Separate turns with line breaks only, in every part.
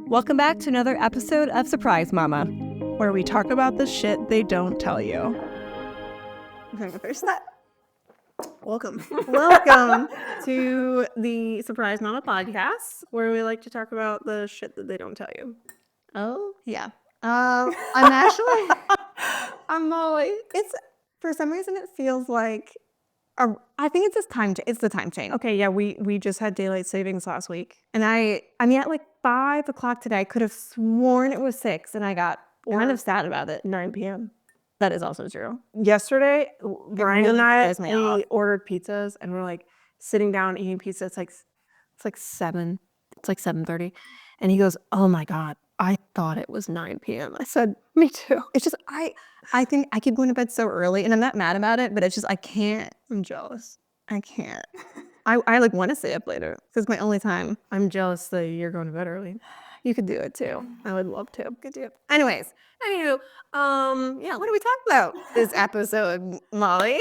Welcome back to another episode of Surprise Mama,
where we talk about the shit they don't tell you.
I'm gonna go finish that. Welcome to the Surprise Mama podcast, where we like to talk about the shit that they don't tell you.
Oh,
Yeah. I'm Molly. It's, for some reason, it feels like, I think it's the time change.
Okay, yeah, we just had daylight savings last week.
And I mean, at like 5 o'clock today, I could have sworn it was 6, and I got kind of sad about it.
9 p.m.
That is also true.
Yesterday, Brian and I,
pisses me off.
we ordered pizzas, and we're like sitting down eating pizza. It's like 7. It's like 7:30, and he goes, "Oh my god, I thought it was 9 p.m." I said, "Me too."
It's just I think I keep going to bed so early, and I'm not mad about it, but it's just I can't.
I'm jealous.
I can't. I like want to stay up later. This is my only time.
I'm jealous that you're going to bed early.
You could do it too.
I would love to.
Could do it. Anyways, anywho, yeah, what do we talk about this episode, Molly?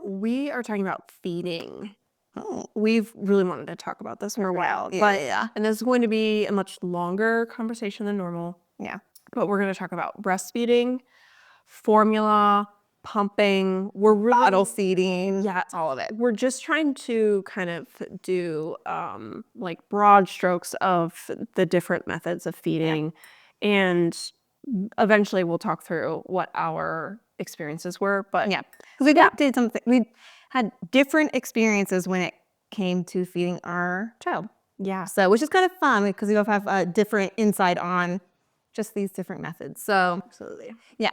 We are talking about feeding.
Oh,
We've really wanted to talk about this for a while,
yeah.
and this is going to be a much longer conversation than normal.
Yeah.
But we're going to talk about breastfeeding, formula, pumping. We're really,
Bottle feeding.
yeah, all of it. We're just trying to kind of do like broad strokes of the different methods of feeding, and eventually we'll talk through what our experiences were. But
Yeah, because did something. We had different experiences when it came to feeding our child.
yeah,
So, which is kind of fun because we both have a different insight on just these different methods. So,
absolutely.
yeah,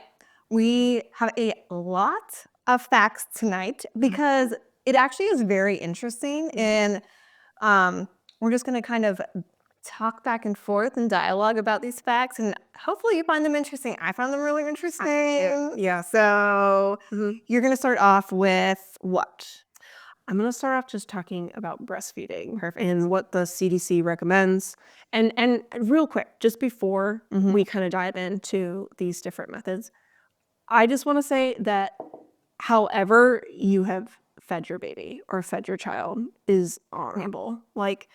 we have a lot of facts tonight because it actually is very interesting, and we're just going to kind of talk back and forth and dialogue about these facts, and hopefully you find them interesting. I found them really interesting. Yeah. So you're going to start off with what?
I'm going to start off just talking about breastfeeding and what the CDC recommends. And real quick, just before we kind of dive into these different methods, I just want to say that however you have fed your baby or fed your child is honorable. Like,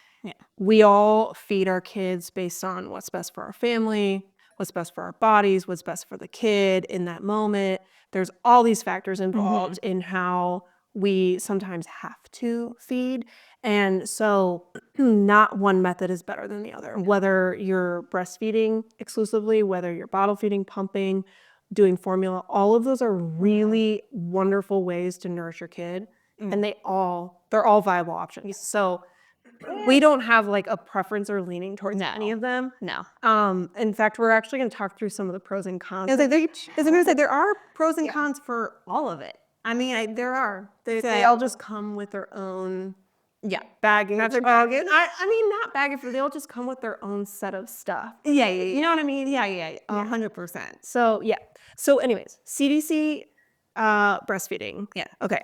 we all feed our kids based on what's best for our family, what's best for our bodies, what's best for the kid in that moment. There's all these factors involved in how we sometimes have to feed. And so not one method is better than the other. Whether you're breastfeeding exclusively, whether you're bottle feeding, pumping, doing formula, all of those are really wonderful ways to nourish your kid. And they're all viable options. So we don't have like a preference or leaning towards any of them.
No.
In fact, we're actually going to talk through some of the pros and cons.
I was going to say there are pros and cons for all of it. I mean, there are.
They all just come with their own baggage.
Not their baggage.
I mean, not baggage, but they all just come with their own set of stuff.
Yeah.
You know what I mean?
Yeah. 100%.
So, yeah. So anyways, CDC breastfeeding.
Yeah.
Okay.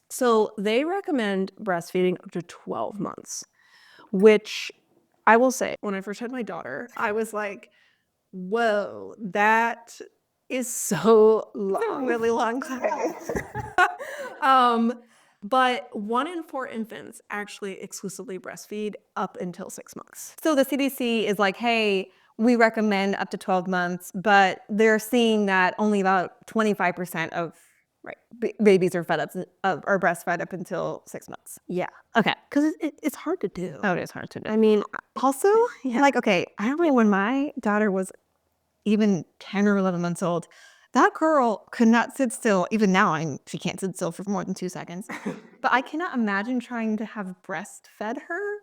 So they recommend breastfeeding up to 12 months, which I will say, when I first had my daughter, I was like, whoa, that is so long.
A really long time.
But 1 in 4 infants actually exclusively breastfeed up until 6 months.
So the CDC is like, hey, we recommend up to 12 months, but they're seeing that only about 25% of babies are are breastfed up until 6 months.
Yeah.
Okay.
Because it's hard to do.
Oh, it is hard to do.
I mean,
Also, like, okay, I remember when my daughter was even 10 or 11 months old, that girl could not sit still. Even now, she can't sit still for more than 2 seconds. But I cannot imagine trying to have breastfed her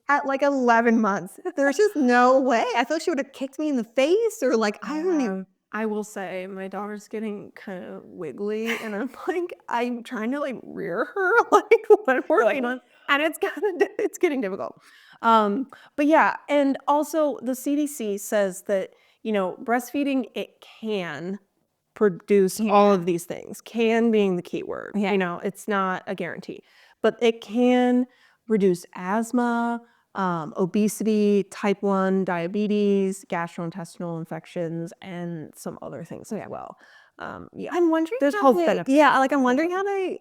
at like 11 months. There's just no way. I feel like she would have kicked me in the face or like, I don't even.
I will say my daughter's getting kind of wiggly, and I'm trying to like rear her like when we're like, and it's getting difficult. But yeah, and also the CDC says that breastfeeding, it can produce all of these things. Can being the key word.
Yeah.
It's not a guarantee, but it can reduce asthma, obesity, type 1 diabetes, gastrointestinal infections, and some other things as well.
I'm wondering
There's
how
health
they,
benefits.
yeah, like I'm wondering how they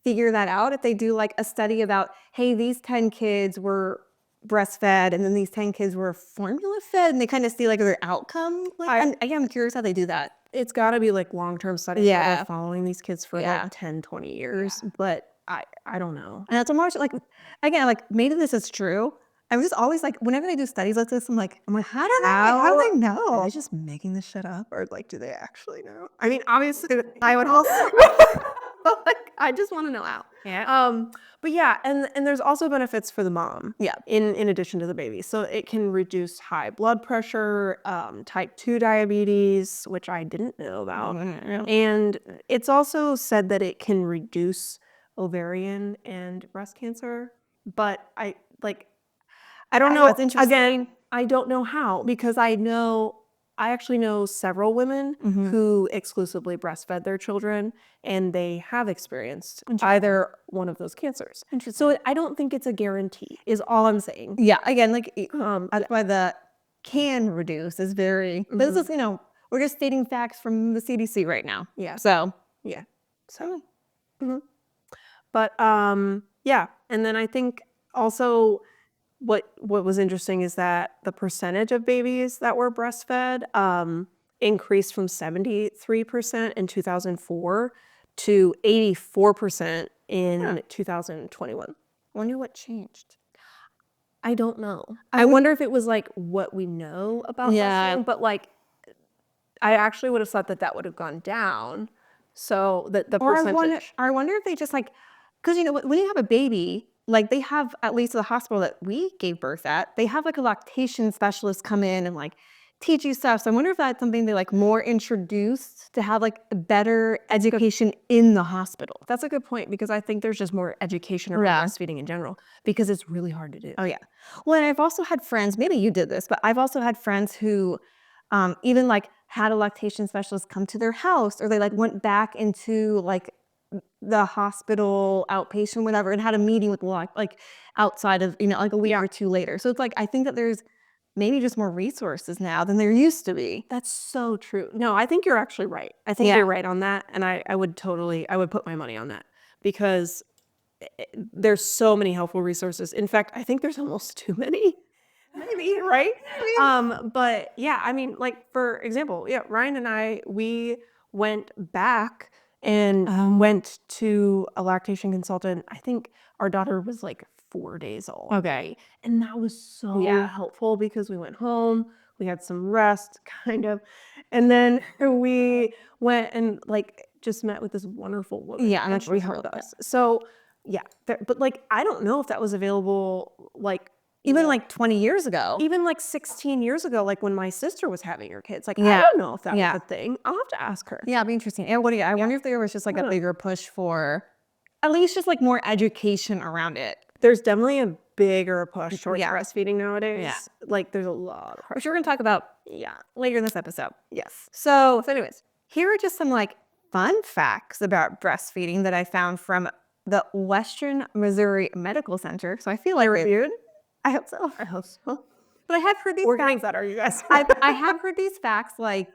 figure that out if they do like a study about, hey, these 10 kids were breastfed and then these 10 kids were formula fed, and they kind of see like their outcome? Like, I'm curious how they do that.
It's got to be like long-term studies where
Yeah.
they're following these kids for
Yeah.
like 10, 20 years. But I don't know.
And that's much like, again, like maybe this is true. I'm just always like, whenever they do studies like this, I'm like, how do they know?
Are they just making this shit up, or like do they actually know? I mean, obviously I would also, but like I just want to know how.
Yeah.
But yeah, and there's also benefits for the mom.
Yeah.
In addition to the baby, so it can reduce high blood pressure, type 2 diabetes, which I didn't know about, and it's also said that it can reduce ovarian and breast cancer. But I don't know.
That's interesting.
Again, I don't know how, because I actually know several women who exclusively breastfed their children, and they have experienced either one of those cancers. So I don't think it's a guarantee, is all I'm saying.
Yeah, again, like that's why the can reduce is very, but this is, we're just stating facts from the CDC right now.
Yeah.
So
Yeah. So, but yeah, and then I think also what was interesting is that the percentage of babies that were breastfed increased from 73% in 2004 to 84% in 2021.
wonder what changed.
I don't know. I wonder if it was like what we know about breastfeeding, but like I actually would have thought that would have gone down. So that the percentage.
I wonder if they just like, because when you have a baby, like they have, at least at the hospital that we gave birth at, they have like a lactation specialist come in and like teach you stuff. So I wonder if that's something they like more introduced to have like a better education in the hospital.
That's a good point, because I think there's just more education around breastfeeding in general, because it's really hard to do.
Oh yeah. Well, and I've also had friends, maybe you did this, but I've also had friends who even like had a lactation specialist come to their house, or they like went back into like the hospital outpatient, whatever, and had a meeting with like outside of, like a week or two later. So it's like, I think that there's maybe just more resources now than there used to be.
That's so true. No, I think you're actually right. I think you're right on that. And I would put my money on that, because there's so many helpful resources. In fact, I think there's almost too many. Maybe, right? But yeah, I mean, like for example, Ryan and we went back and went to a lactation consultant. I think our daughter was like 4 days old.
Okay.
And that was so helpful, because we went home, we had some rest, kind of, and then we went and like just met with this wonderful woman.
Yeah, and
she helped us. So yeah, but like I don't know if that was available like
even like 20 years ago.
Even like 16 years ago, like when my sister was having her kids. Like I don't know if that was a thing. I'll have to ask her.
Yeah, it'd be interesting. And I wonder if there was just like a bigger push for at least just like more education around it.
There's definitely a bigger push towards breastfeeding nowadays. Yeah. Like there's a lot of
which we're gonna talk about later in this episode.
Yes.
So anyways, here are just some like fun facts about breastfeeding that I found from the Western Missouri Medical Center. So I feel like
reviewed.
I hope so.
I hope so.
But I have heard these
facts. That are you guys?
I have heard these facts like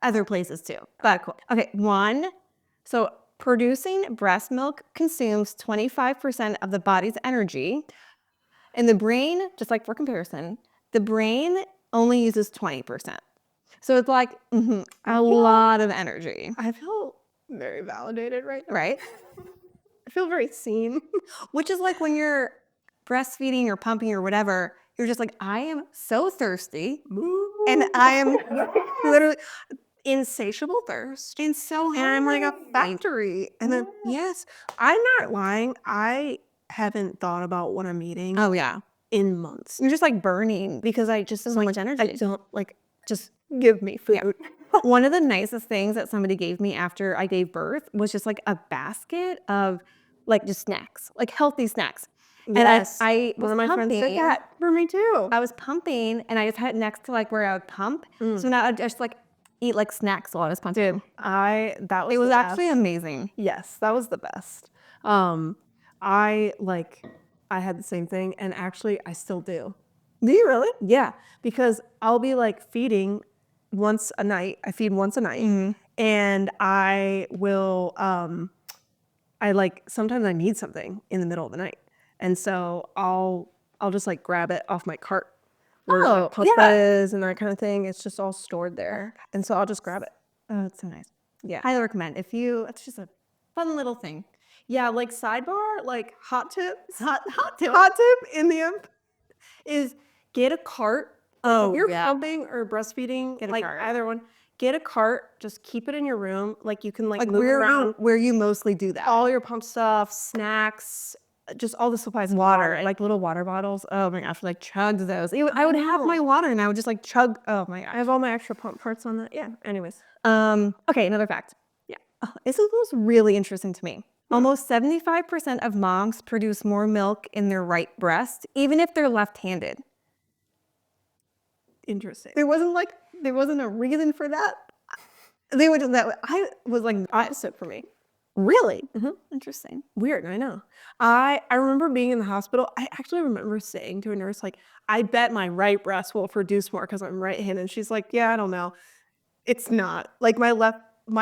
other places too. But cool. Okay, one. So producing breast milk consumes 25% of the body's energy. And the brain, just like for comparison, the brain only uses 20%. So it's like a lot of energy.
I feel very validated right now.
Right?
I feel very seen.
Which is like when you're breastfeeding or pumping or whatever, you're just like, I am so thirsty. And I am literally
insatiable thirst.
And so hungry.
And I'm like a factory. And then, I'm not lying. I haven't thought about what I'm eating.
Oh, yeah.
In months.
You're just like burning.
Because I just
so much energy.
I don't like, just give me food.
Yeah. One of the nicest things that somebody gave me after I gave birth was just like a basket of like just snacks, like healthy snacks.
Yes.
And I
one of my
pumping.
friends did that for me too.
I was pumping and I just had it next to like where I would pump. So now I just like eat like snacks while I was pumping.
Dude, it
was actually amazing.
Yes, that was the best. I had the same thing, and actually I still do.
Do you really?
Yeah, because I'll be like feeding once a night. I feed once a night, and I will sometimes I need something in the middle of the night. And so I'll just like grab it off my cart where
Oh,
like pump bed is and that kind of thing. It's just all stored there. And so I'll just grab it.
Oh, it's so nice.
Yeah.
Highly recommend. It's just a fun little thing.
Yeah, like sidebar, like hot tip
Hot tip.
in the end is get a cart.
Oh,
If you're
yeah.
pumping or breastfeeding,
Get a
like
cart.
either one, get a cart. Just keep it in your room. Like you can like move
Like
around
where you mostly do that.
all your pump stuff, snacks, just all the supplies.
Water, like little water bottles. Oh my gosh, like chug those. I would have my water and I would just like chug. Oh my
I
gosh.
have all my extra pump parts on that. Yeah. Anyways.
Okay, another fact.
Yeah.
Oh, this was really interesting to me. Almost 75% of moms produce more milk in their right breast, even if they're left-handed.
Interesting.
There wasn't a reason for that. They would just that. I was like,
Opposite for me.
really? Interesting.
Weird, I know. I remember being in the hospital. I actually remember saying to a nurse, like, I bet my right breast will produce more because I'm right-handed. And she's like, yeah, I don't know. It's not. Like my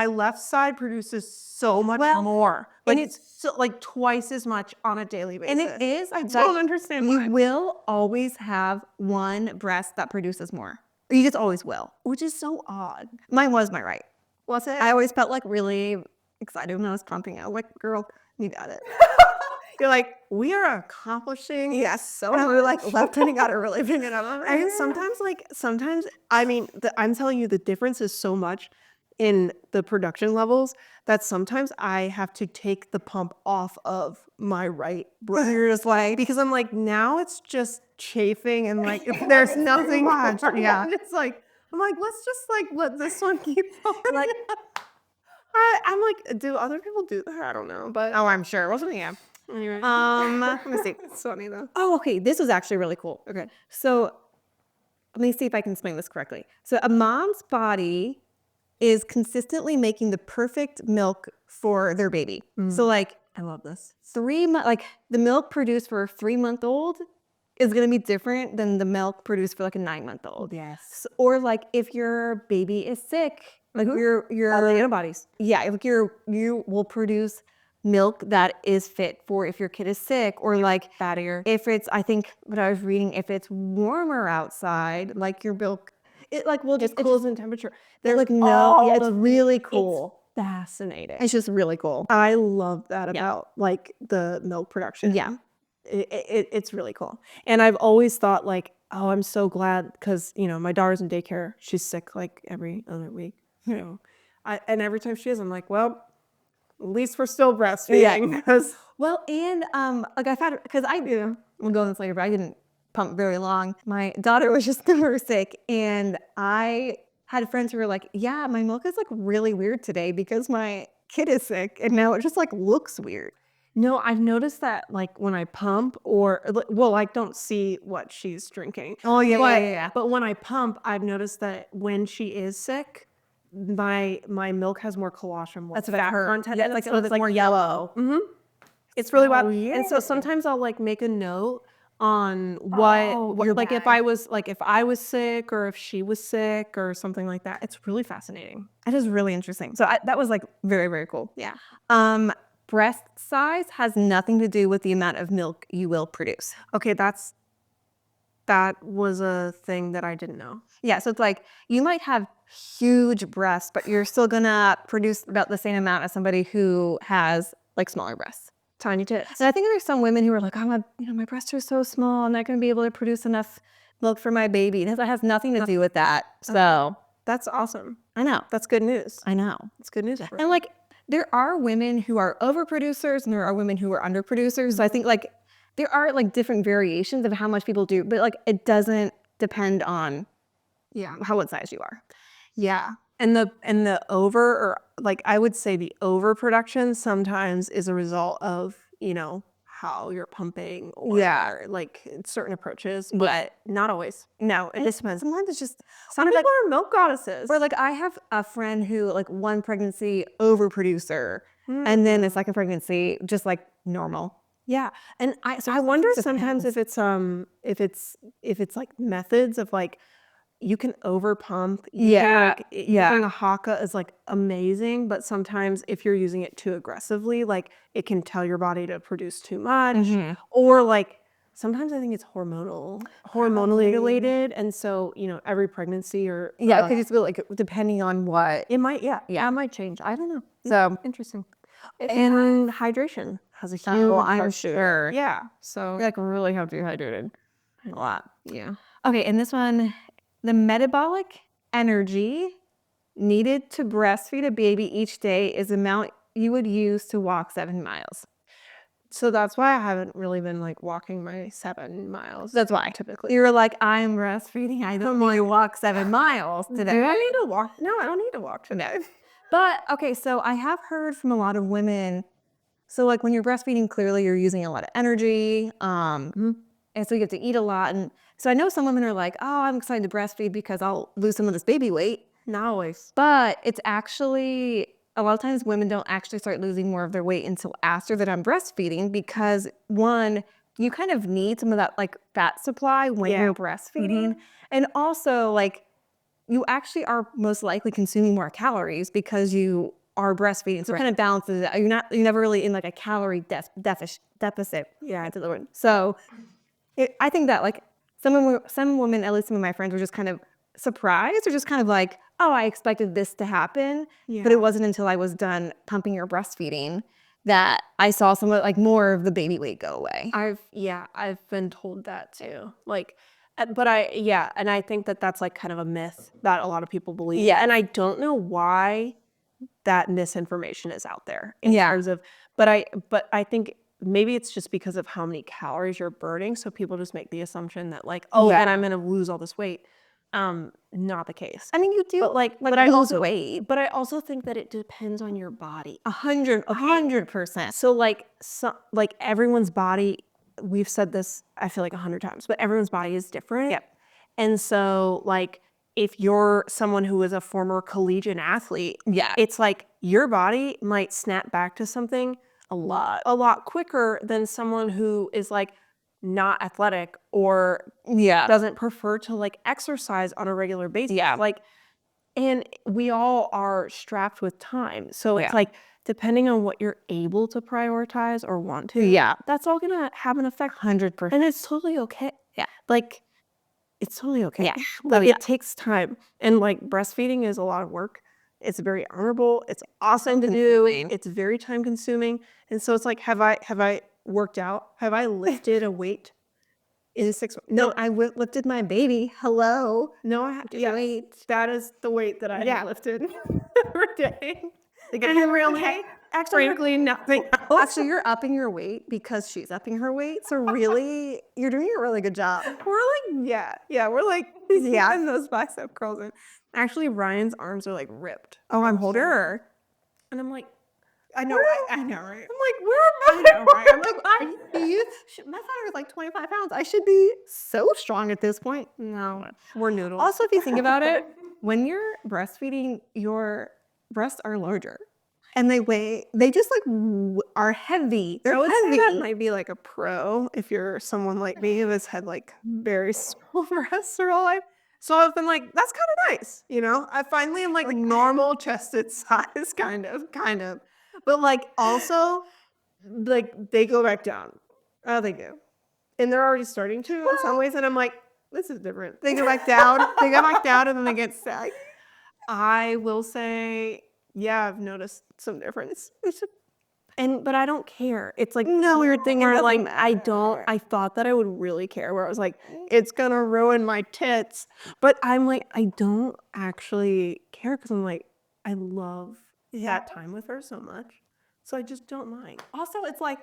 left side produces so much more. Like
and
it's so, like twice as much on a daily basis.
And it is.
I don't understand why.
You will always have one breast that produces more. You just always will.
Which is so odd.
Mine was my right.
Was it?
I always felt like really excited when I was pumping out. Like, girl, you got it.
You're like, we are accomplishing.
Yes. So
And
we were like, left-handed got to really bring it up.
And sometimes, I mean, I'm telling you, the difference is so much in the production levels that sometimes I have to take the pump off of my right breast.
You're just like,
Because I'm like, now it's just chafing and like, if there's nothing much.
Yeah.
And it's like, I'm like, let's just like let this one keep going.
Like-
I'm like, do other people do that? I don't know. But
oh, I'm sure. Wasn't he?
anyway.
Let me see.
It's funny though.
Oh, okay. This was actually really cool.
Okay.
So let me see if I can explain this correctly. So a mom's body is consistently making the perfect milk for their baby. So like
I love this.
like the milk produced for a 3-month-old is going to be different than the milk produced for like a 9-month-old.
Yes.
Or like if your baby is sick, like
All
your
the antibodies.
yeah, like you will produce milk that is fit for if your kid is sick, or like
Fattier.
if it's, I think what I was reading, if it's warmer outside, like your milk, it like will just
It cools in temperature.
they're like it's really cool.
Fascinating.
It's just really cool.
I love that about like the milk production.
Yeah.
It's really cool. And I've always thought like, oh, I'm so glad because, you know, my daughter's in daycare. She's sick like every other week. You know, and every time she is, I'm like, well, at least we're still breastfeeding. Because
Well, and like I've had, because we'll go on this later, but I didn't pump very long. My daughter was just never sick, and I had friends who were like, yeah, my milk is like really weird today because my kid is sick, and now it just like looks weird.
no, I've noticed that like when I pump I don't see what she's drinking.
Oh, yeah.
But when I pump, I've noticed that when she is sick, my milk has more colostrum, more
That's what I've
fat
heard.
content.
Yeah,
and
like
so
a little bit more yellow.
It's really wild.
Oh,
And so
yeah.
sometimes I'll like make a note on what
your
like if
bag.
if I was sick or if she was sick or something like that. It's really fascinating.
That is really interesting. So that was like very, very cool.
Yeah.
Breast size has nothing to do with the amount of milk you will produce.
Okay, that was a thing that I didn't know.
Yeah, so it's like you might have huge breasts, but you're still gonna produce about the same amount as somebody who has like smaller breasts.
Tiny tits.
And I think there's some women who are like, my breasts are so small, I'm not gonna be able to produce enough milk for my baby. And that has nothing to do with that. So
That's awesome.
I know.
That's good news.
I know.
That's good news.
And like there are women who are overproducers and there are women who are underproducers. So I think like there are like different variations of how much people do, but like it doesn't depend on what size you are.
Yeah. And the over, or like I would say the overproduction sometimes is a result of, you know, how you're pumping or like certain approaches, but not always.
No, it just depends. Sometimes it's just
Some people are milk goddesses.
or like I have a friend who like one pregnancy overproducer and then the second pregnancy just like normal.
Yeah. And I wonder sometimes if it's like methods of like you can over pump.
Yeah,
Using a Haka is like amazing, but sometimes if you're using it too aggressively, like it can tell your body to produce too much, or like sometimes I think it's hormonally related, and so every pregnancy or
yeah, because you feel like depending on what
it might
it might change. I don't know. So
interesting. And hydration has a huge
I'm
part.
sure.
Yeah, so
Like really have to be hydrated a lot.
yeah.
Okay, and this one, the metabolic energy needed to breastfeed a baby each day is the amount you would use to walk 7 miles.
So that's why I haven't really been like walking my 7 miles.
That's why.
Typically.
You're like, I'm breastfeeding. I don't need to walk 7 miles today.
Do I need to walk? No, I don't need to walk today.
But okay, so I have heard from a lot of women. So like when you're breastfeeding, clearly you're using a lot of energy. And so you have to eat a lot. And so I know some women are like, oh, I'm excited to breastfeed because I'll lose some of this baby weight.
Not always.
But it's actually, a lot of times women don't actually start losing more of their weight until after that I'm breastfeeding because one, you kind of need some of that like fat supply when you're breastfeeding. And also like you actually are most likely consuming more calories because you are breastfeeding. So it kind of balances it. You're never really in like a calorie deficit. Yeah, that's the word. So I think that like some women, at least some of my friends, were just kind of surprised or just kind of like, oh, I expected this to happen. But it wasn't until I was done pumping or breastfeeding that I saw some like more of the baby weight go away.
I've been told that too. Like, but and I think that that's like kind of a myth that a lot of people believe.
Yeah.
And I don't know why that misinformation is out there in terms of, but I think maybe it's just because of how many calories you're burning. So people just make the assumption that like, and I'm going to lose all this weight. Not the case.
I mean, you do,
but I
lose
also
weight.
But I also think that it depends on your body.
100%.
So like everyone's body, we've said this I feel like 100 times, but everyone's body is different.
Yep.
And so like if you're someone who is a former collegiate athlete, it's like your body might snap back to something a lot quicker than someone who is like not athletic or doesn't prefer to like exercise on a regular basis. Like, and we all are strapped with time. So it's like, depending on what you're able to prioritize or want to, that's all gonna have an effect.
100%.
And it's totally okay. Like, it's totally okay.
Yeah.
Like, it takes time. And like breastfeeding is a lot of work. It's very honorable. It's awesome to do. It's very time consuming. And so it's like, have I worked out? Have I lifted a weight in 6 months?
No, I lifted my baby. Hello.
No, I have to weight. That is the weight that I have lifted every day. And really, frankly, nothing else.
Actually, you're upping your weight because she's upping her weight. So really, you're doing a really good job.
We're like, we're like, and those bicep curls. And actually, Ryan's arms are like ripped.
Oh, I'm holding her.
And I'm like,
I know, right?
I'm like, where am I?
I know, right? I'm like, my daughter is like 25 pounds. I should be so strong at this point.
No, we're noodles.
Also, if you think about it, when you're breastfeeding, your breasts are larger. And they just like are heavy. They're heavy.
That might be like a pro if you're someone like me who has had like very small breasts their whole life. So I've been like, that's kind of nice, I finally am like normal chested size, kind of. But like also, like they go back down. Oh, they do. And they're already starting to in some ways. And I'm like, this is different. They go back down. And then they get sag. I will say, I've noticed some difference. But I don't care. It's like no weird thing where like I thought that I would really care, where I was like, it's gonna ruin my tits. But I'm like, I don't actually care because I'm like, I love that time with her so much. So I just don't mind. Also, it's like,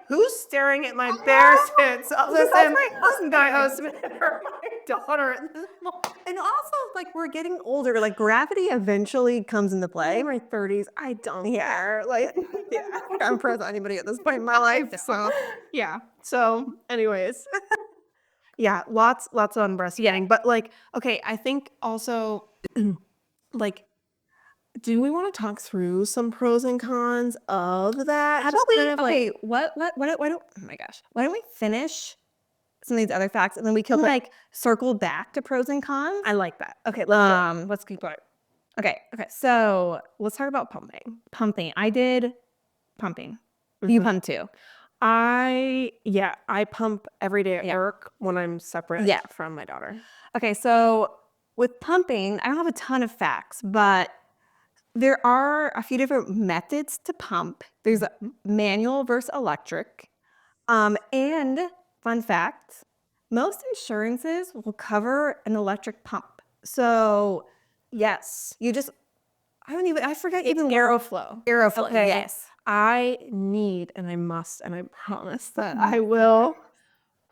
who's staring at my bare tits other than my husband or my daughter at this moment?
And also, like, we're getting older. Like, gravity eventually comes into play.
In my 30s, I don't care. Like, I'm friends with anybody at this point in my life. So, So, anyways. Lots on breastfeeding. But, like, okay, I think also, like, do we want to talk through some pros and cons of that?
How about we? Okay, what? Oh my gosh! Why don't we finish some of these other facts, and then we can like circle back to pros and cons.
I like that.
Okay, let's keep going. Okay,
So let's talk about pumping.
pumping. I did pumping. You pump too.
I pump every day at
Yeah.
work when I'm separate
Yeah.
from my daughter.
Okay, so with pumping, I don't have a ton of facts, but there are a few different methods to pump. There's a manual versus electric. And fun fact, most insurances will cover an electric pump. So yes, I forget
It's
even
Aeroflow.
Aeroflow.
Okay.
Yes.
I need and I must and I promise that I will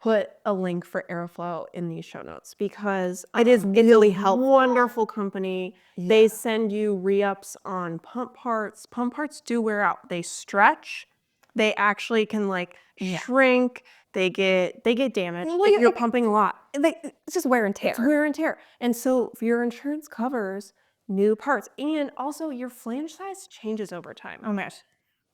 put a link for Aeroflow in these show notes because it's
really
a
helpful.
wonderful company. They send you re-ups on pump parts. Pump parts do wear out. They stretch. They actually can like shrink. They get damaged.
Well,
You're pumping a lot.
It's just wear and tear.
It's wear and tear. And so if your insurance covers new parts and also your flange size changes over time.
Oh my gosh.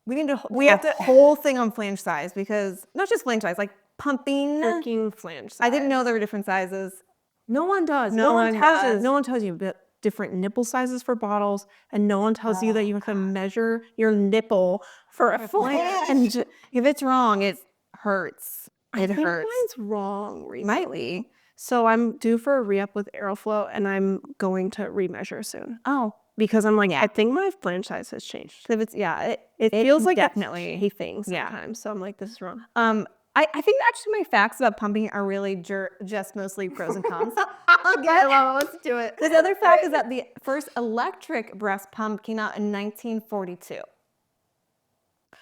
We have the whole thing on flange size because not just flange size, like pumping.
Freaking flange size.
I didn't know there were different sizes.
No one does.
No one does.
No one tells you the different nipple sizes for bottles, and no one tells you that you have to measure your nipple for a flange.
If it's wrong, it hurts.
I think
hurts.
mine's wrong recently.
Might be.
So I'm due for a re-up with Aeroflow, and I'm going to remeasure soon
Oh,
because I'm like, I think my flange size has changed.
so it's
It feels like
definitely
a thing
Yeah.
sometimes. So I'm like, this is wrong.
I think actually my facts about pumping are really just mostly pros and cons. Okay, well, let's do it. The other fact is that the first electric breast pump came out in 1942.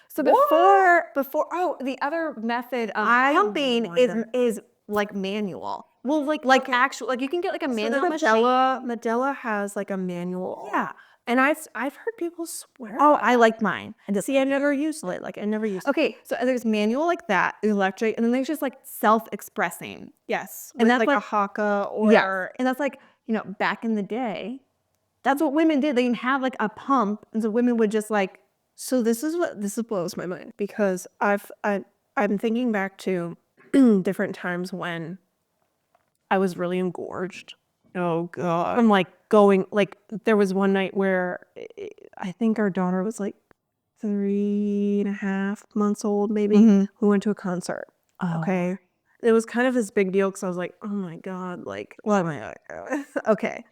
So the other method of pumping is like manual. Well, like actual, like you can get like a manual machine.
Medela has like a manual.
Yeah.
And I've heard people swear.
Oh, I like mine.
See, I never used it. Like I never used it.
Okay, so there's manual like that, electric, and then there's just like self-expressing.
Yes.
And
With
that's
like
what-
a haka or
And that's like, back in the day, that's what women did. They didn't have like a pump, and so women would just like.
So this blows my mind because I'm thinking back to different times when I was really engorged. Oh God. I'm like there was one night where I think our daughter was like 3.5 months old, maybe. We went to a concert.
Oh.
Okay. It was kind of this big deal because I was like, oh my God, like, what am I like? Okay.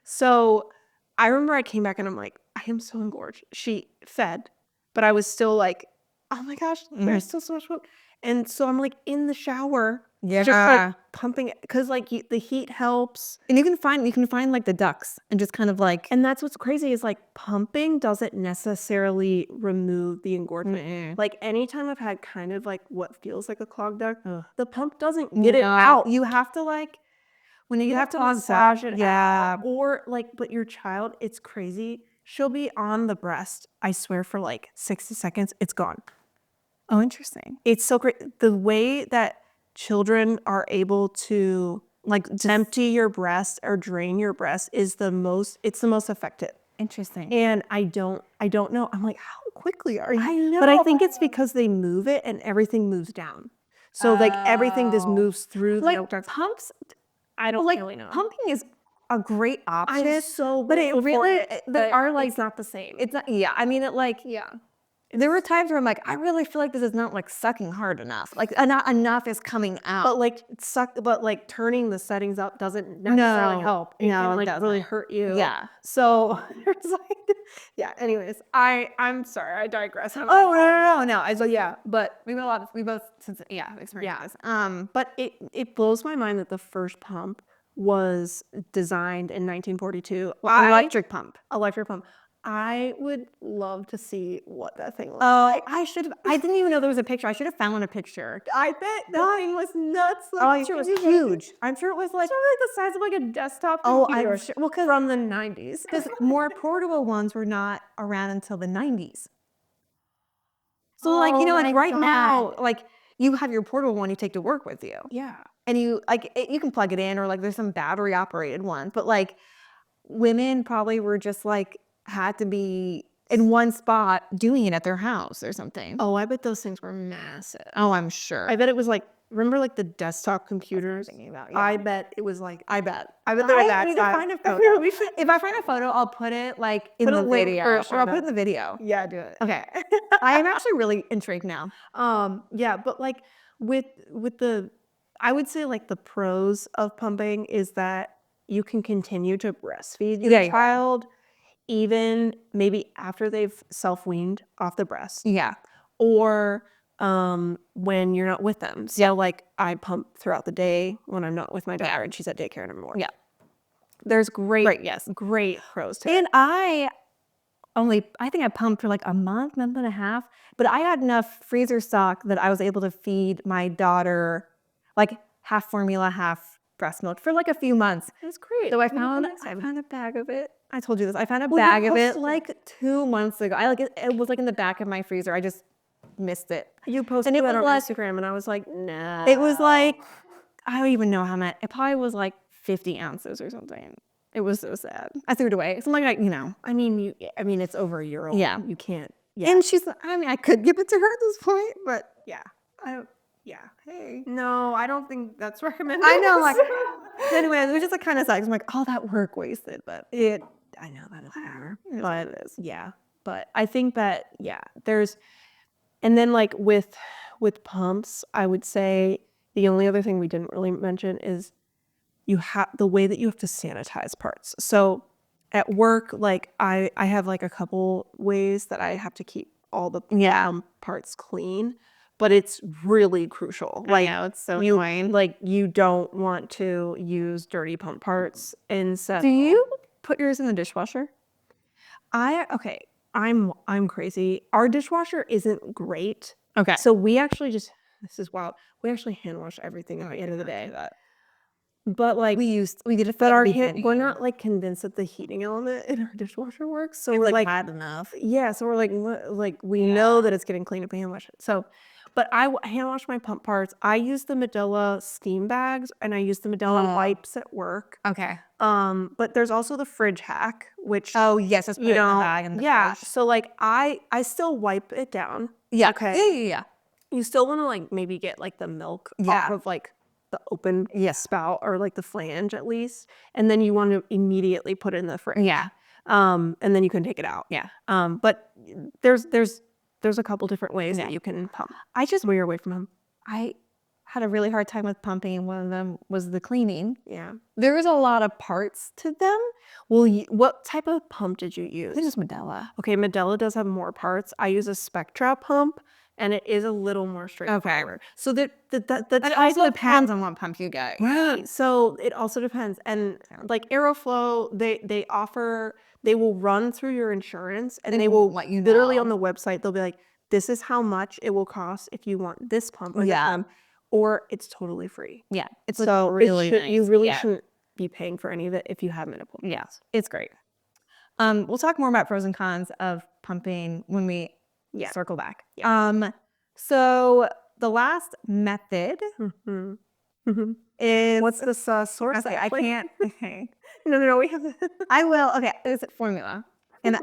So I remember I came back and I'm like, I am so engorged. She fed, but I was still like, oh my gosh, there's still so much milk. And so I'm like in the shower, just like pumping it because like the heat helps.
And you can find like the ducts and just kind of like.
And that's what's crazy is like pumping doesn't necessarily remove the engorgement. Like anytime I've had kind of like what feels like a clogged duct, the pump doesn't get it out.
You have to like. When you have to
massage it out. Or like, but your child, it's crazy. She'll be on the breast, I swear, for like 60 seconds. It's gone.
Oh, interesting.
It's so great. The way that children are able to like empty your breast or drain your breast is the most effective.
Interesting.
And I don't know. I'm like, how quickly are you?
I know.
But I think it's because they move it and everything moves down. So like everything just moves through the milk ducts.
Pumps.
I don't really know.
Pumping is a great option.
I'm so
but it really
it's not the same.
It's not. Yeah, I mean it like.
Yeah.
There were times where I'm like, I really feel like this is not like sucking hard enough. Like not enough is coming out.
But like turning the settings up doesn't necessarily help. It can like really hurt you.
Yeah.
So it's like, yeah. Anyways, I'm sorry. I digress.
No. But we both experienced this.
But it blows my mind that the first pump was designed in 1942.
Electric pump.
I would love to see what that thing looks
like. I didn't even know there was a picture. I should have found a picture.
I bet that thing was nuts. Like,
I'm sure it was huge. I'm sure it was like
the size of like a desktop computer.
I'm sure. Well,
from the 90s.
Because more portable ones were not around until the 90s. So right now, like you have your portable one you take to work with you.
Yeah.
And you can plug it in or like there's some battery operated ones, but like women probably were just like had to be in one spot doing it at their house or something.
Oh, I bet those things were massive.
Oh, I'm sure.
I bet it was like remember like the desktop computers?
thinking about,
I bet it was like,
I bet.
I bet they were
I
that
need to
size.
find a photo.
We should,
If I find a photo, I'll put it like in
Put a
the
link
video,
or
or I'll
show
put it in
that.
the video.
yeah, do it.
Okay. I am actually really intrigued now.
Yeah, but like with the, I would say like the pros of pumping is that you can continue to breastfeed your
Yeah.
child even maybe after they've self-weaned off the breast,
Yeah.
or when you're not with them. So like I pump throughout the day when I'm not with my daughter and she's at daycare anymore.
Yeah.
There's great
Yes.
great pros to it.
And I think I pumped for like a month and a half, but I had enough freezer stock that I was able to feed my daughter like half formula, half breast milk for like a few months.
That's great.
So I
We can
found
next time.
a bag of it. I told you this. I found a
Well, you
bag of it
posted
like 2 months ago. I like it was like in the back of my freezer. I just missed it.
You posted
And it
it
was
on
like-
Instagram and I was like, nah.
It was like, I don't even know how much. It probably was like 50 ounces or something. It was so sad. I threw it away. Something like,
I mean, it's over a year old.
Yeah.
You can't. Yeah.
And I could give it to her at this point, but
yeah.
hey.
No, I don't think that's recommended.
I know, like, anyway, it was just like kind of sucks. I'm like, all that work wasted, but
I know that is fair, but yeah. But I think that there's, and then like with pumps, I would say the only other thing we didn't really mention is the way that you have to sanitize parts. So at work, like I have like a couple ways that I have to keep all the parts clean, but it's really crucial. Like,
I know, it's so annoying.
like you don't want to use dirty pump parts instead.
Do you put yours in the dishwasher?
I'm crazy. Our dishwasher isn't great.
Okay.
So we actually this is wild. We actually hand wash everything at the end of the day. But like
we did it,
but we're not like convinced that the heating element in our dishwasher works. So we're like
bad enough.
yeah, so we're like we know that it's getting clean if we hand wash it. So, but I hand wash my pump parts. I use the Medela steam bags and I use the Medela wipes at work.
Okay.
But there's also the fridge hack, which
Oh yes, let's put it in the bag in the fridge.
So like I still wipe it down.
Yeah.
Okay.
Yeah.
You still want to like maybe get like the milk off of like the open spout or like the flange at least, and then you want to immediately put it in the fridge.
Yeah.
And then you can take it out.
Yeah.
But there's a couple different ways that you can pump. When you're away from home.
I had a really hard time with pumping. One of them was the cleaning.
Yeah.
There was a lot of parts to them.
Well, what type of pump did you use?
I think it was Medela.
Okay, Medela does have more parts. I use a Spectra pump, and it is a little more straightforward. So the
It also depends on what pump you get.
Right. So it also depends. And like Aeroflow, they will run through your insurance and they will
let you
literally
know.
on the website, they'll be like, this is how much it will cost if you want this pump or this
Yeah.
pump, or it's totally free.
Yeah. It's
So
really
you
nice.
really
Yeah.
shouldn't be paying for any of it if you have Menopause.
Yeah, it's great. We'll talk more about pros and cons of pumping when we circle back. So the last method is
What's this source?
Okay, I
actually?
can't. Okay.
No, we have
I will. Okay, is it formula? And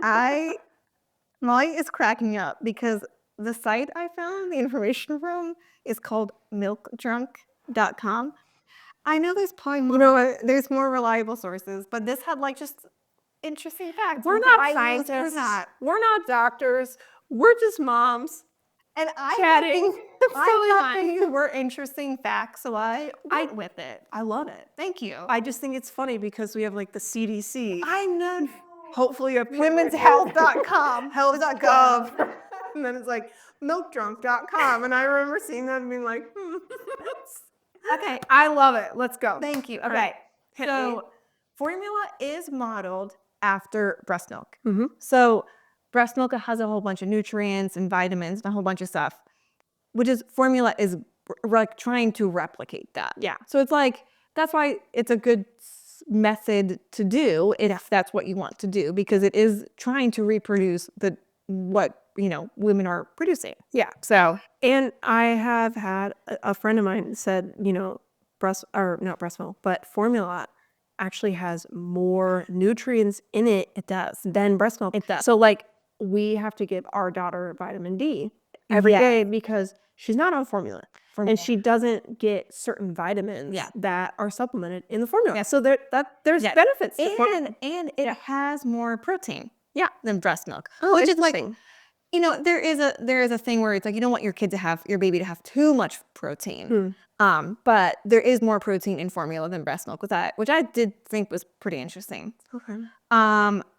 Molly is cracking up because the site I found the information from is called MilkDrunk.com. I know there's probably more, there's more reliable sources, but this had like just interesting facts.
We're not scientists. We're not doctors. We're just moms.
And I
chatting.
thought these were interesting facts, so I went with it.
I love it.
Thank you.
I just think it's funny because we have like the CDC.
I know.
Hopefully a
Womenshealth.com,
health.gov. And then it's like milkdrunk.com. And I remember seeing that and being like,
Okay.
I love it. Let's go.
Thank you.
All
Okay.
right. Hit me.
So formula is modeled after breast milk.
Mhm.
So breast milk has a whole bunch of nutrients and vitamins and a whole bunch of stuff, which is formula is like trying to replicate that.
Yeah.
So it's like, that's why it's a good method to do if that's what you want to do, because it is trying to reproduce what women are producing.
Yeah.
So
And I have had a friend of mine said, not breast milk, but formula actually has more nutrients in it.
it does.
Than breast milk.
It does.
So like we have to give our daughter vitamin D every
Yeah.
day because she's not on formula. And she doesn't get certain vitamins
Yeah.
that are supplemented in the formula.
Yeah.
So there's
Yeah.
benefits to formula.
And it has more protein than breast milk.
Oh,
which is like,
interesting.
you know, there is a thing where it's like you don't want your baby to have too much protein. But there is more protein in formula than breast milk with that, which I did think was pretty interesting.
Okay.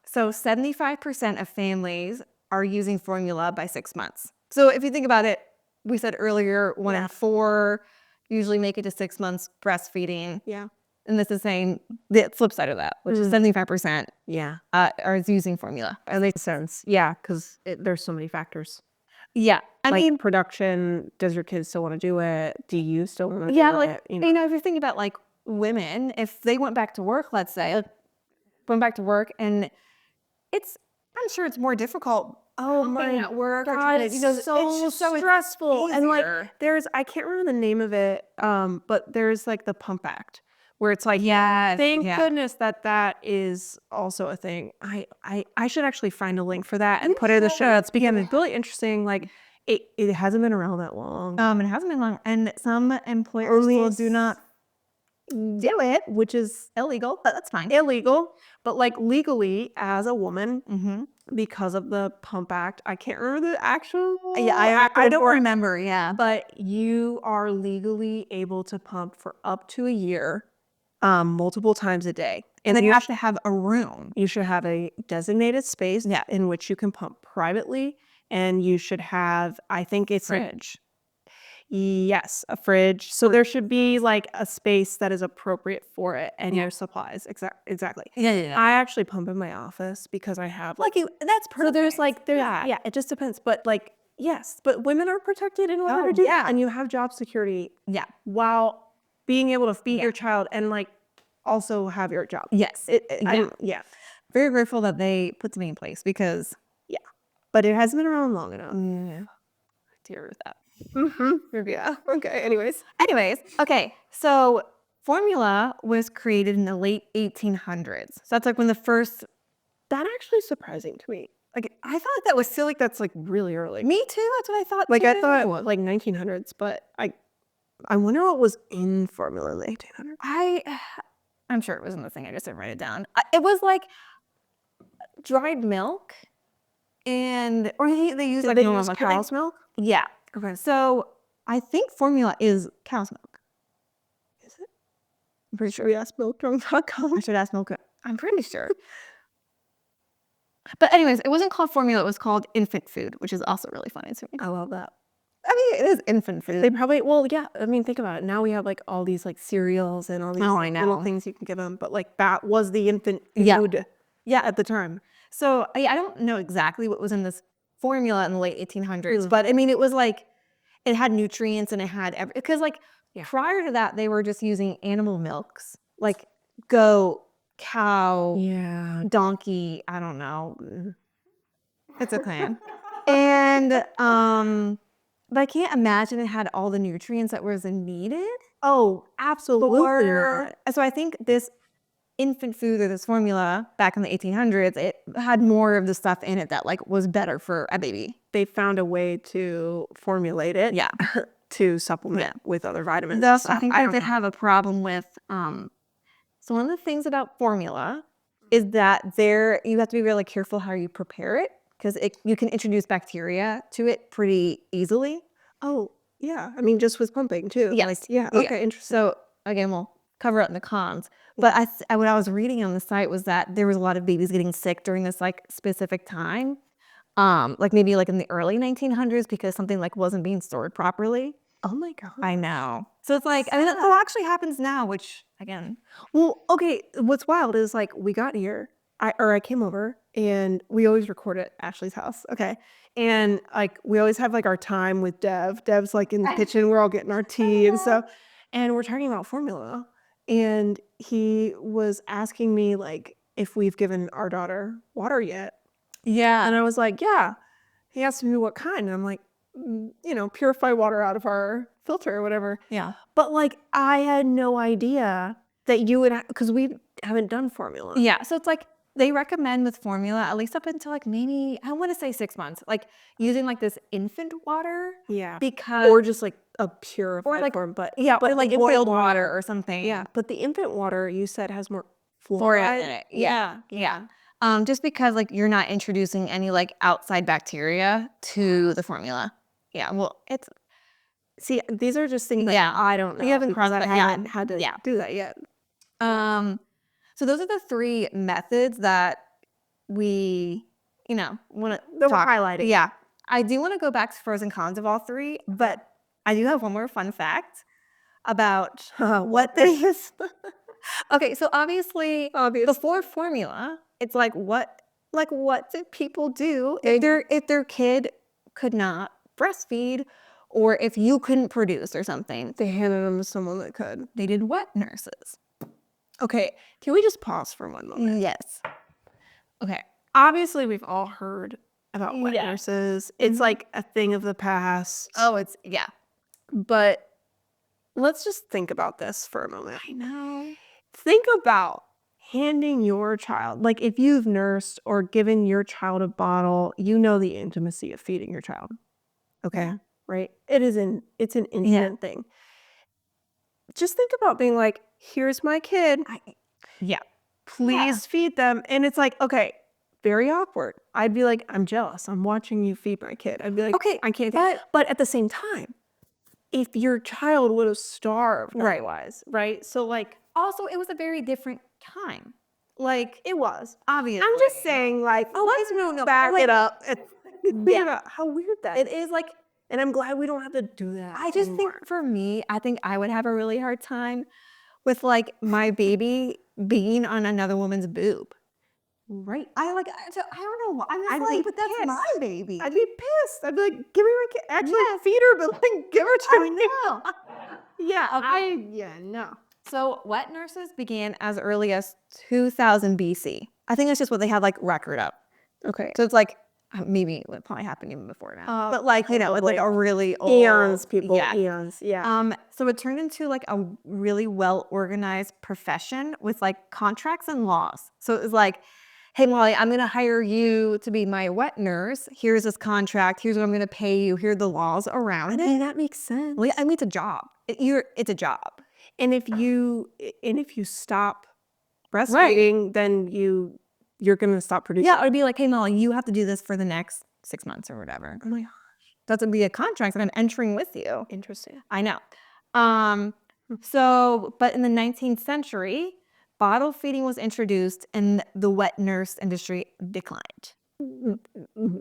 So 75% of families are using formula by 6 months. So if you think about it, we said earlier 1 in 4 usually make it to 6 months breastfeeding.
Yeah.
And this is saying the flip side of that, which is 75% are using formula.
That makes sense. Yeah, because there's so many factors.
Yeah. I
Like
mean,
production, does your kids still want to do it? Do you still want to do
like,
it?
you know, if you're thinking about like women, if they went back to work, let's say, and I'm sure it's more difficult.
Oh
pumping
my
at work,
God,
you know,
it's so stressful. And like
easier.
I can't remember the name of it, but there's like the Pump Act where it's like,
Yes,
thank
yeah.
goodness that is also a thing. I should actually find a link for that and put it in the show notes because it's really interesting. Like it hasn't been around that long.
It hasn't been long, and some employers still do not do it,
which is
illegal, but that's fine.
illegal, but like legally as a woman, because of the Pump Act, I can't remember the actual.
I don't remember. Yeah,
But you are legally able to pump for up to a year, multiple times a day.
and then you have to have a room.
You should have a designated space in which you can pump privately, and you should have, I think it's
Fridge.
Yes, a fridge. So there should be like a space that is appropriate for it and your supplies. Exactly.
Yeah.
I actually pump in my office because I have
Like that's perfect.
so there's like it just depends. But like yes, but women are protected in order to do that, and you have job security.
Yeah.
While being able to feed your child and like also have your job.
Yes. Very grateful that they put something in place because
But it hasn't been around long enough.
deal with that.
Yeah. Okay. Anyways.
Okay. So formula was created in the late 1800s. So that's like when the first.
That actually is surprising to me. Like I thought that was still like that's like really early.
Me too. That's what I thought.
Like
too.
I thought like 1900s, but I wonder what was in formula in the 1800s.
I'm sure it was in the thing. I just didn't write it down. It was like dried milk, or they use like normal milk.
cow's milk.
Yeah.
Okay.
So I think formula is cow's milk.
Is it? I'm pretty sure we asked MilkDrunk.com.
I should ask milk. I'm pretty sure. But anyways, it wasn't called formula. It was called infant food, which is also really funny to me.
I love that.
I mean, it is infant food.
They probably I mean, think about it. Now we have like all these like cereals and all these little things you can give them, but like that was the infant food.
Yeah,
at the time.
So I don't know exactly what was in this formula in the late 1800s, but I mean, it was like it had nutrients and it had because like prior to that, they were just using animal milks, like goat, cow, donkey. I don't know. It's okay. And but I can't imagine it had all the nutrients that was needed.
Oh, absolutely.
So I think this infant food or this formula back in the 1800s, it had more of the stuff in it that like was better for a baby.
They found a way to formulate it to supplement with other vitamins.
Thus, I think they have a problem with so one of the things about formula is that you have to be really careful how you prepare it because you can introduce bacteria to it pretty easily.
Oh, yeah. I mean, just with pumping too.
Yes.
Okay, interesting.
So again, we'll cover it in the cons. But what I was reading on the site was that there was a lot of babies getting sick during this like specific time, like maybe like in the early 1900s because something like wasn't being stored properly.
Oh my God.
I know. So it's like, I mean, that actually happens now, which again.
Well, okay. What's wild is like we got here, I came over and we always record at Ashley's house. Okay. And like we always have like our time with Dev. Dev's like in the kitchen. We're all getting our tea and stuff. And we're talking about formula. And he was asking me like if we've given our daughter water yet.
Yeah.
And I was like, yeah. He asked me what kind. And I'm like, purify water out of our filter or whatever.
Yeah.
But like I had no idea that you would, because we haven't done formula.
Yeah. So it's like they recommend with formula, at least up until like maybe, I want to say 6 months, like using like this infant water.
Yeah.
Because,
Or just like a purified
like,
form, but
yeah,
but
or like
the
boiled
infant
water or something.
Yeah, but the infant water you said has more
Fluoride
fluoride
in it. Yeah. Just because like you're not introducing any like outside bacteria to the formula. Yeah. Well, it's,
See, these are just things that
yeah.
I don't know.
You haven't
because
crossed
I
that yet.
haven't had to
Yeah.
do that yet.
So those are the 3 methods that we, want to
That we're
talk.
highlighting.
Yeah. I do want to go back to pros and cons of all 3, but I do have one more fun fact about what this. Okay, so obviously before formula, it's like what do people do if their kid could not breastfeed, or if you couldn't produce or something?
They handed them to someone that could.
They did wet nurses.
Okay, can we just pause for one moment?
Yes. Okay.
Obviously, we've all heard about wet
Yeah.
nurses. It's like a thing of the past.
Oh, it's, yeah.
But let's just think about this for a moment.
I know.
Think about handing your child, like if you've nursed or given your child a bottle, you know the intimacy of feeding your child. Okay.
Yeah.
Right? It's an intimate thing. Just think about being like, here's my kid.
Yeah.
Please feed them. And it's like, okay, very awkward. I'd be like, I'm jealous. I'm watching you feed my kid. I'd be like,
Okay,
I can't. But at the same time, if your child would have starved otherwise, right? So like,
Also, it was a very different time. Like,
it was.
obviously.
I'm just saying, like, let's
no.
back
Like,
it up. Think
Yeah.
about how weird that
it
is.
is like,
And I'm glad we don't have to do that.
I just
anymore.
think for me, I think I would have a really hard time with like my baby being on another woman's boob.
Right.
I don't know. I'm just
I'd
like,
be
but that's
pissed.
my baby.
I'd be pissed. I'd be like, give me my kid. Actually, feed her, but like, give her to me.
know.
Yeah, no.
So wet nurses began as early as 2000 BC. I think that's just what they had like record of.
Okay.
So it's like maybe it probably happened even before now. But like, it's like a really old
Eons, people.
Yeah.
Eons. Yeah.
So it turned into like a really well organized profession with like contracts and laws. So it was like, hey Molly, I'm gonna hire you to be my wet nurse. Here's this contract. Here's what I'm gonna pay you. Here are the laws around it.
that makes sense.
Well, I mean, it's a job. It's a job.
And if you stop breastfeeding, then you're gonna stop producing.
Yeah, it would be like, hey Molly, you have to do this for the next 6 months or whatever.
Oh my gosh.
That's gonna be a contract that I'm entering with you.
Interesting.
I know. But in the 19th century, bottle feeding was introduced and the wet nurse industry declined.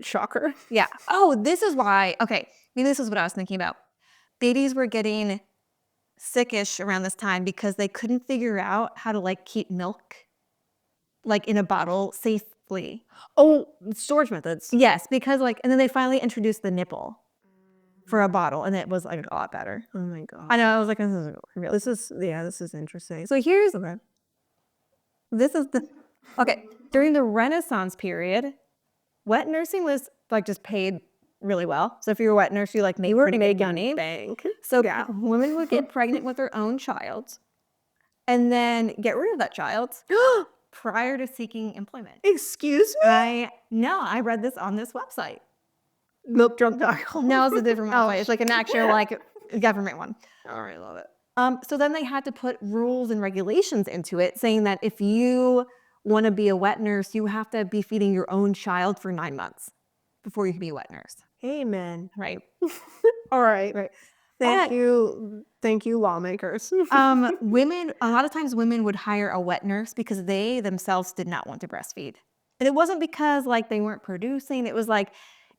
Shocker.
Yeah. Oh, this is why. Okay, maybe this is what I was thinking about. Babies were getting sickish around this time because they couldn't figure out how to like keep milk like in a bottle safely.
Oh, storage methods.
Yes, because like, and then they finally introduced the nipple for a bottle, and it was like a lot better.
Oh my god.
I know. I was like, this is real.
This is interesting.
So here's okay. During the Renaissance period, wet nursing was like just paid really well. So if you were a wet nurse, you like made pretty good money.
Bank.
So women would get pregnant with their own child, and then get rid of that child prior to seeking employment.
Excuse me?
I read this on this website.
MilkDrunk.com.
No, it's a different website. It's like an actual like government one.
All right, love it.
So then they had to put rules and regulations into it, saying that if you want to be a wet nurse, you have to be feeding your own child for 9 months before you can be a wet nurse.
Amen.
Right.
All right. Right. Thank you, lawmakers.
Women, a lot of times women would hire a wet nurse because they themselves did not want to breastfeed. And it wasn't because like they weren't producing. It was like,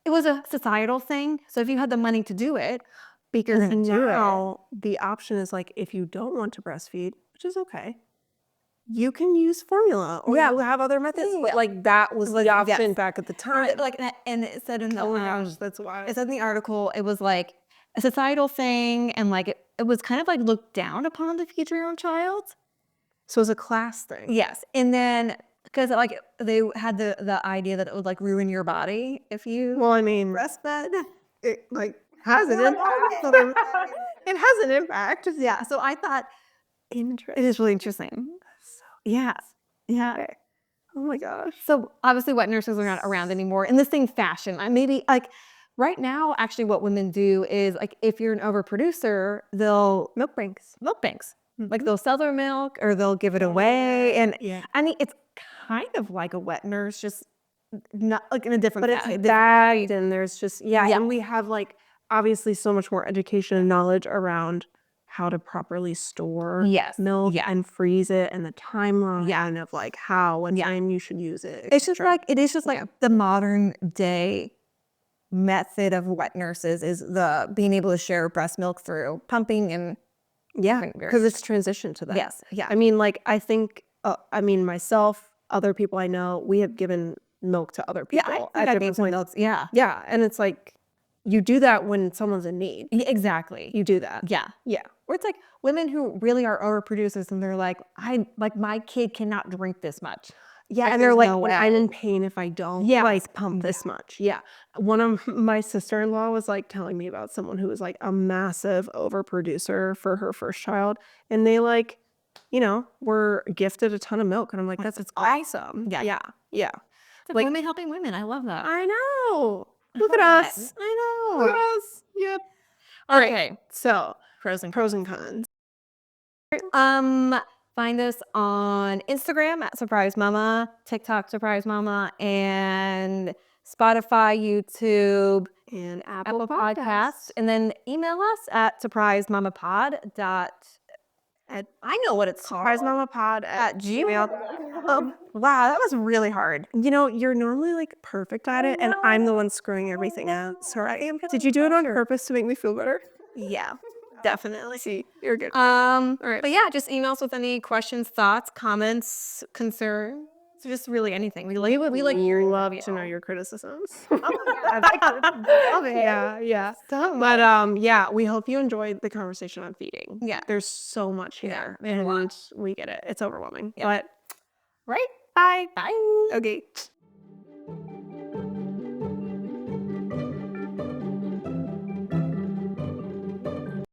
it was a societal thing. So if you had the money to do it,
Because now the option is like, if you don't want to breastfeed, which is okay, you can use formula or you have other methods. But like that was the option back at the time.
Like, and it said in the
Oh my gosh, that's why.
it said in the article, it was like a societal thing, and like it was kind of like looked down upon to feed your own child.
So it's a class thing.
Yes, and then because like they had the idea that it would like ruin your body if you
Well, I mean,
breastfed.
it like has an impact. It has an impact.
Yeah, so I thought
Interesting.
it is really interesting. Yeah.
Okay. Oh my gosh.
So obviously wet nurses are not around anymore in the same fashion. Maybe like right now, actually what women do is like if you're an overproducer, they'll
Milk banks.
milk banks. Like they'll sell their milk or they'll give it away. And
Yeah.
I mean, it's kind of like a wet nurse, just not like in a different
But it's
way.
bagged and there's just,
Yeah.
and we have like obviously so much more education and knowledge around how to properly store
Yes.
milk
Yeah.
and freeze it and the timeline
Yeah.
of like what
Yeah.
time you should use it.
It's just
etc.
like, it is just like the modern day method of wet nurses is the being able to share breast milk through pumping and
because it's transitioned to that.
yes. Yeah.
I mean, like I think, myself, other people I know, we have given milk to other
Yeah.
people
I
at
think I
different
gave some
points.
milks. Yeah.
Yeah, and it's like you do that when someone's in need.
Exactly.
You do that.
Yeah.
Yeah.
Or it's like women who really are overproducers and they're like, my kid cannot drink this much.
Yeah,
Like,
and they're
there's
like,
no
I'm
way."
in pain if I don't
Yes.
like pump this much. Yeah. One of my sister-in-law was like telling me about someone who was like a massive overproducer for her first child. And they like, were gifted a ton of milk. And I'm like, that's awesome.
Yeah.
Yeah. Yeah.
It's
Like-
women helping women. I love that.
I know. Look at
love
us.
it. I
Look at
know.
us. Yep. All right.
Okay.
So
Pros and
pros and cons.
Find us on Instagram at Surprise Mama, TikTok Surprise Mama, and Spotify, YouTube,
And
Apple Podcasts, and then email us at surprisemamapod. I know what it's called.
SurpriseMamaPod
At
Gmail.
Wow, that was really hard.
You're normally like perfect at it, and I'm the one screwing everything up. Sorry. Did you do it on purpose to make me feel better?
Yeah, definitely.
See, you're good.
All
right.
But yeah, just email us with any questions, thoughts, comments, concerns, just really anything. We like
You love to know your criticisms.
love it.
Yeah.
So
But we hope you enjoyed the conversation on feeding.
Yeah.
There's so much here,
Yeah.
and we get it. It's overwhelming.
Yeah.
But
right.
bye.
Bye.
Okay.